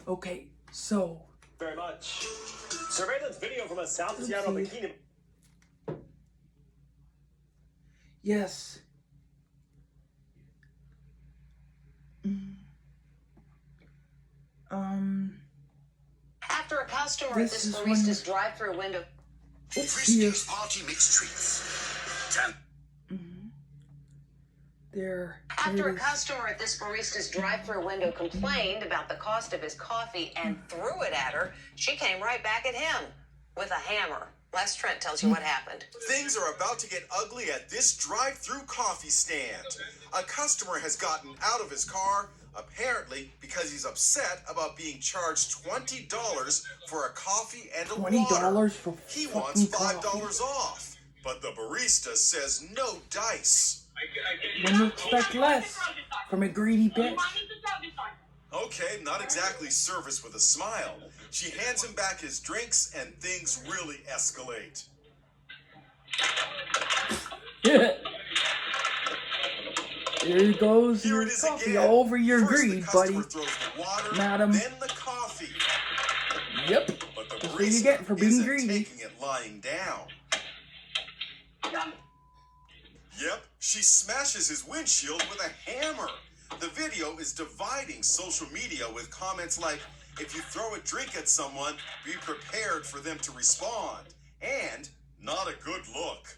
Okay, so. Very much. Surveillance video from a South Seattle bikini. Yes. After a customer at this barista's drive-through window. Friskies party mix treats. After a customer at this barista's drive-through window complained about the cost of his coffee and threw it at her, she came right back at him with a hammer. Les Trent tells you what happened. Things are about to get ugly at this drive-through coffee stand. A customer has gotten out of his car, apparently because he's upset about being charged $20 for a coffee and a water. $20 for He wants $5 coffee. off, but the barista says no dice. When you expect less from a greedy bitch. Okay, not exactly service with a smile. She hands him back his drinks and things really escalate. Here goes Here your it is coffee again. all over your First, greed, the buddy. customer throws the water, Madam. then the coffee. Yep. But the That's what you get for barista being isn't greedy. taking it lying down. Yep, she smashes his windshield with a hammer. The video is dividing social media with comments like, if you throw a drink at someone, be prepared for them to respond. And not a good look.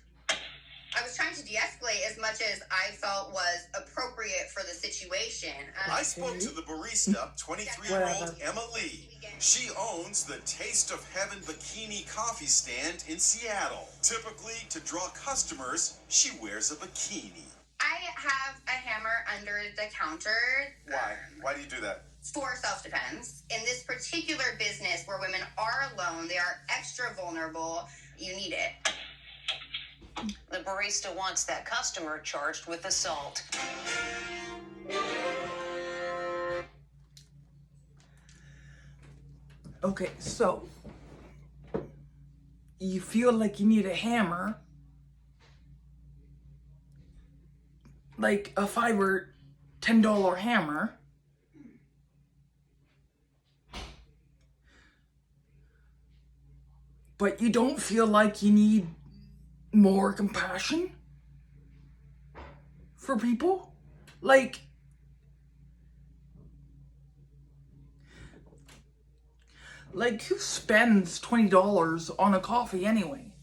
I was trying to de-escalate as much as I felt was appropriate for the situation. I spoke to the barista, 23-year-old Emma Lee. She owns the Taste of Heaven Bikini coffee stand in Seattle. Typically, to draw customers, she wears a bikini. I have a hammer under the counter. Why? Why do you do that? For self-defense. In this particular business where women are alone, they are extra vulnerable, you need it. The barista wants that customer charged with assault. Okay, so you feel like you need a hammer, like a $5 or $10 hammer, but you don't feel like you need more compassion for people? Like, who spends $20 on a coffee anyway?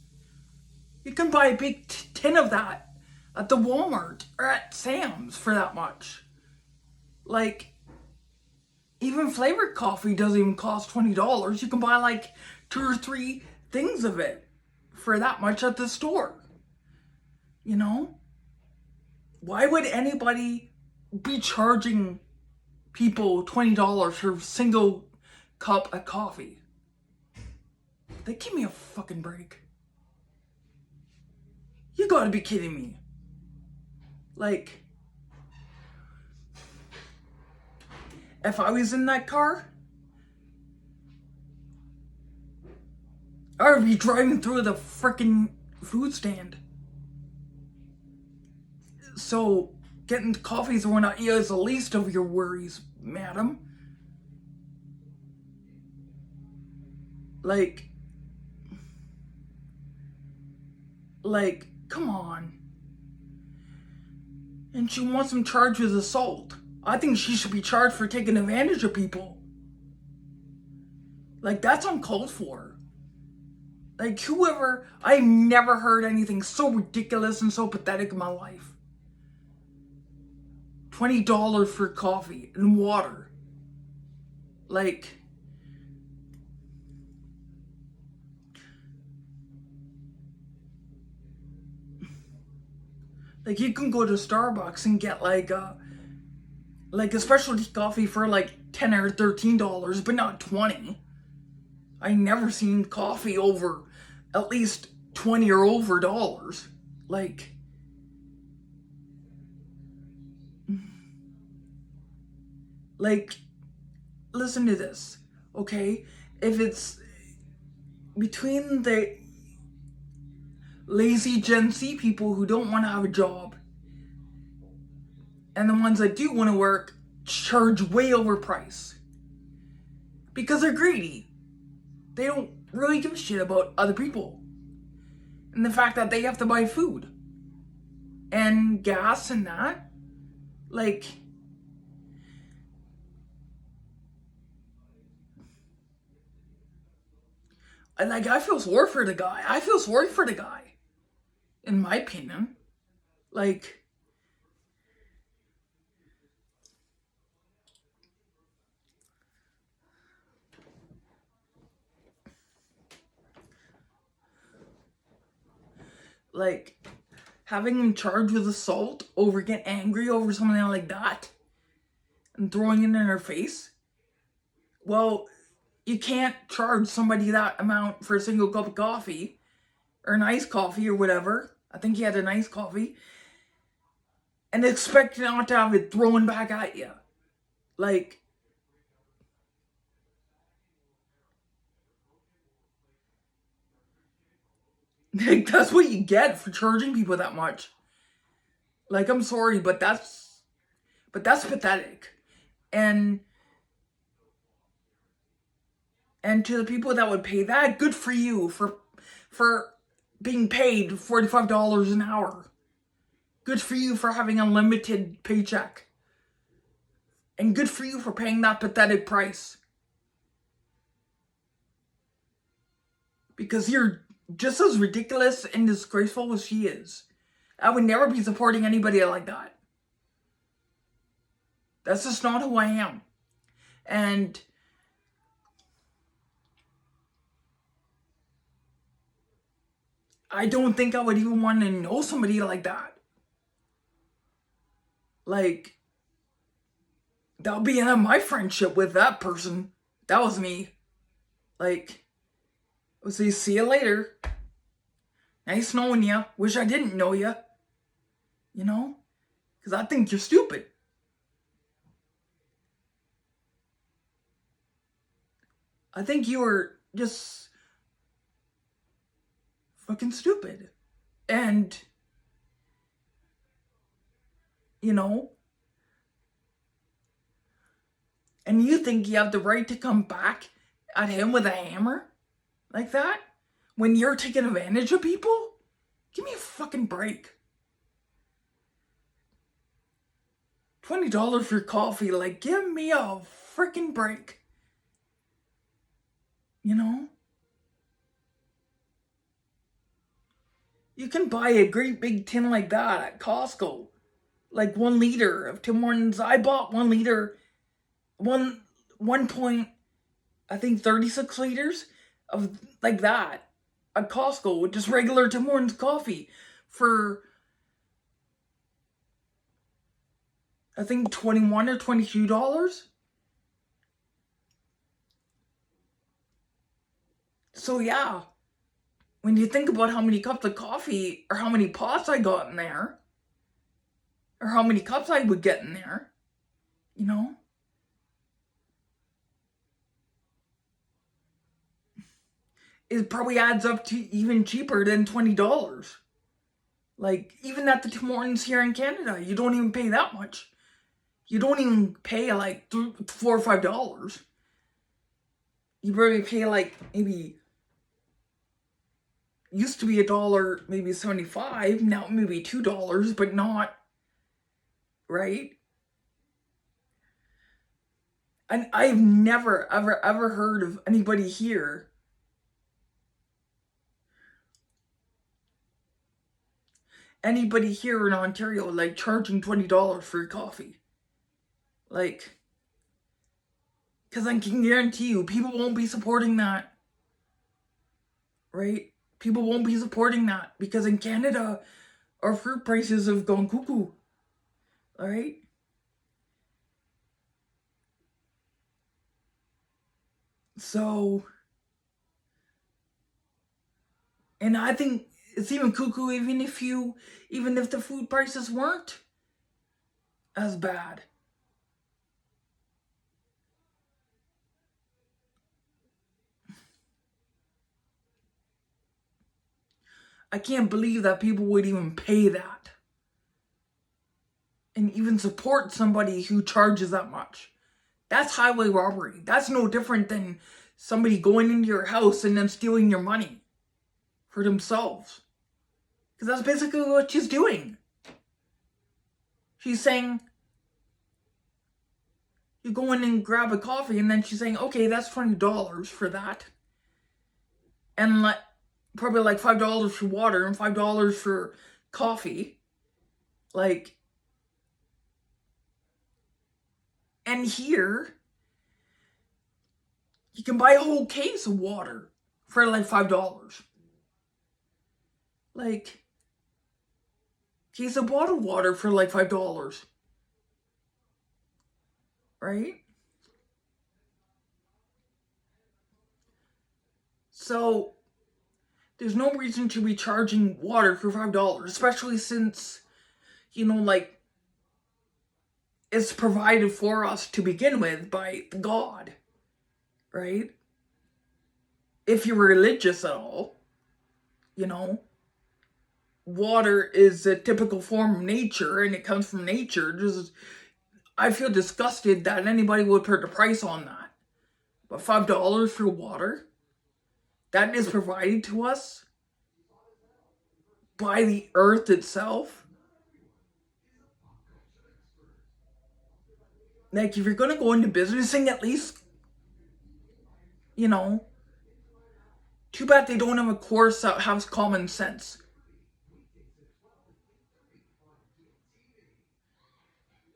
You can buy a big tin of that at the Walmart or at Sam's for that much. Like, even flavored coffee doesn't even cost $20. You can buy like 2 or 3 things of it for that much at the store. You know? Why would anybody be charging people $20 for a single cup of coffee? They give me a fucking break. You gotta be kidding me. Like, if I was in that car, I would be driving through the frickin' food stand. So, getting coffee thrown at you is the least of your worries, madam. Like, come on. And she wants him charged with assault. I think she should be charged for taking advantage of people. Like, that's uncalled for. Like, whoever, I've never heard anything so ridiculous and so pathetic in my life. $20 for coffee and water. Like, you can go to Starbucks and get like a specialty coffee for like $10 or $13, but not $20. I never seen coffee over at least $20 or over dollars. Like, listen to this, okay? If it's between the lazy Gen Z people who don't want to have a job and the ones that do want to work charge way over price. because they're greedy. They don't really give a shit about other people. And the fact that they have to buy food and gas and that. Like, I feel sorry for the guy. I feel sorry for the guy, in my opinion. Like, having him charged with assault over getting angry over something like that and throwing it in her face. Well, you can't charge somebody that amount for a single cup of coffee or an iced coffee or whatever. I think he had an iced coffee. And expect not to have it thrown back at you. Like, that's what you get for charging people that much. Like, I'm sorry, but that's pathetic. And to the people that would pay that, good for you for being paid $45 an hour. Good for you for having a limited paycheck. And good for you for paying that pathetic price. Because you're just as ridiculous and disgraceful as she is. I would never be supporting anybody like that. That's just not who I am. And I don't think I would even want to know somebody like that. Like, that would be in my friendship with that person. That was me. Like, I'll say, see you later. Nice knowing you. Wish I didn't know you. You know? Because I think you're stupid. I think you were just fucking stupid. And, you know, and you think you have the right to come back at him with a hammer like that when you're taking advantage of people? Give me a fucking break. $20 for coffee, like, give me a freaking break. You know? You can buy a great big tin like that at Costco. Like 1 liter of Tim Hortons. I bought 1 liter, 1 point, I think 36 liters of like that at Costco with just regular Tim Hortons coffee for, I think, $21 or $22. So yeah, when you think about how many cups of coffee or how many pots I got in there, or how many cups I would get in there, you know? It probably adds up to even cheaper than $20. Like, even at the Tim Hortons here in Canada, you don't even pay that much. You don't even pay like $4 or $5. You probably pay like maybe, used to be $1, maybe 75, now maybe $2, but not, right? And I've never, ever heard of anybody here in Ontario like charging $20 for your coffee. Like, because I can guarantee you, people won't be supporting that. Right? People won't be supporting that because in Canada, our fruit prices have gone cuckoo. Alright? So, and I think it's even cuckoo even if the food prices weren't as bad. I can't believe that people would even pay that. And even support somebody who charges that much. That's highway robbery. That's no different than somebody going into your house and then stealing your money for themselves. Because that's basically what she's doing. She's saying, you go in and grab a coffee, and then she's saying, okay, that's $20 for that. And like, probably like $5 for water and $5 for coffee. Like, and here, you can buy a whole case of water for like $5. Like, case of bottled water for like $5. Right? So, there's no reason to be charging water for $5, especially since, you know, like, it's provided for us to begin with by God, right? If you're religious at all, you know, water is a typical form of nature, and it comes from nature. Just, I feel disgusted that anybody would put a price on that. But $5 for water, that is provided to us by the earth itself. Like, if you're going to go into businessing, at least, you know, too bad they don't have a course that has common sense.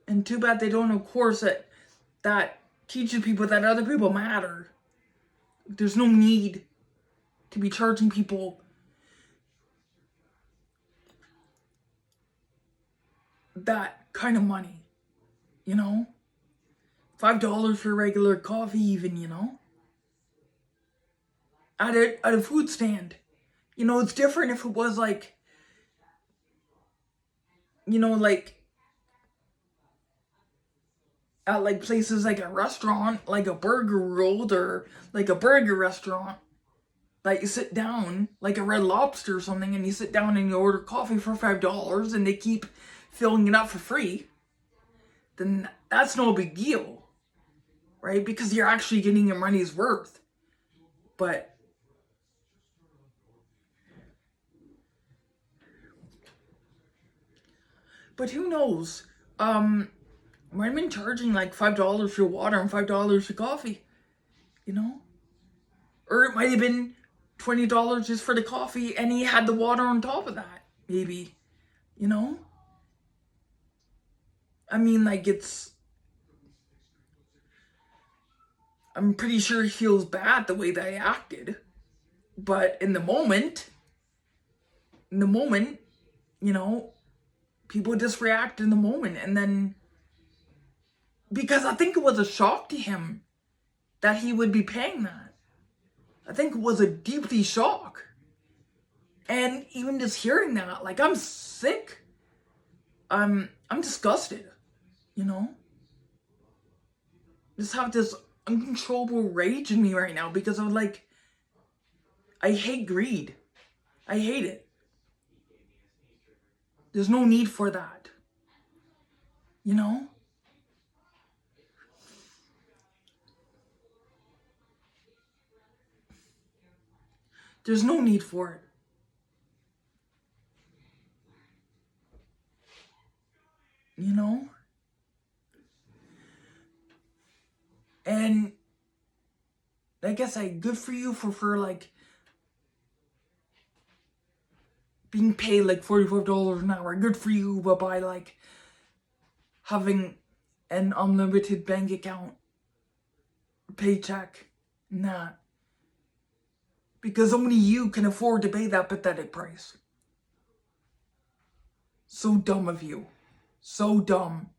And too bad they don't have a course that teaches people that other people matter. There's no need to be charging people that kind of money, you know? $5 for regular coffee even, you know? At a food stand. You know, it's different if it was like, you know, like, at like places like a restaurant, like a Burger World or like a burger restaurant. Like, you sit down, like a Red Lobster or something, and you sit down and you order coffee for $5 and they keep filling it up for free. Then that's no big deal. Right? Because you're actually getting your money's worth. But who knows? Might have been charging like $5 for water and $5 for coffee. You know? Or it might have been $20 just for the coffee, and he had the water on top of that. Maybe. You know? I mean, like, I'm pretty sure he feels bad the way that I acted. But in the moment, you know, people just react in the moment. And then, because I think it was a shock to him that he would be paying that. I think it was a deeply shock. And even just hearing that, like, I'm sick. I'm disgusted, you know? Just have this uncontrollable rage in me right now because I'm like, I hate greed. I hate it. There's no need for that. You know? There's no need for it. You know? And I guess good for you for like being paid like $45 an hour. Good for you, but by like having an unlimited bank account, paycheck, nah. Because only you can afford to pay that pathetic price. So dumb of you. So dumb.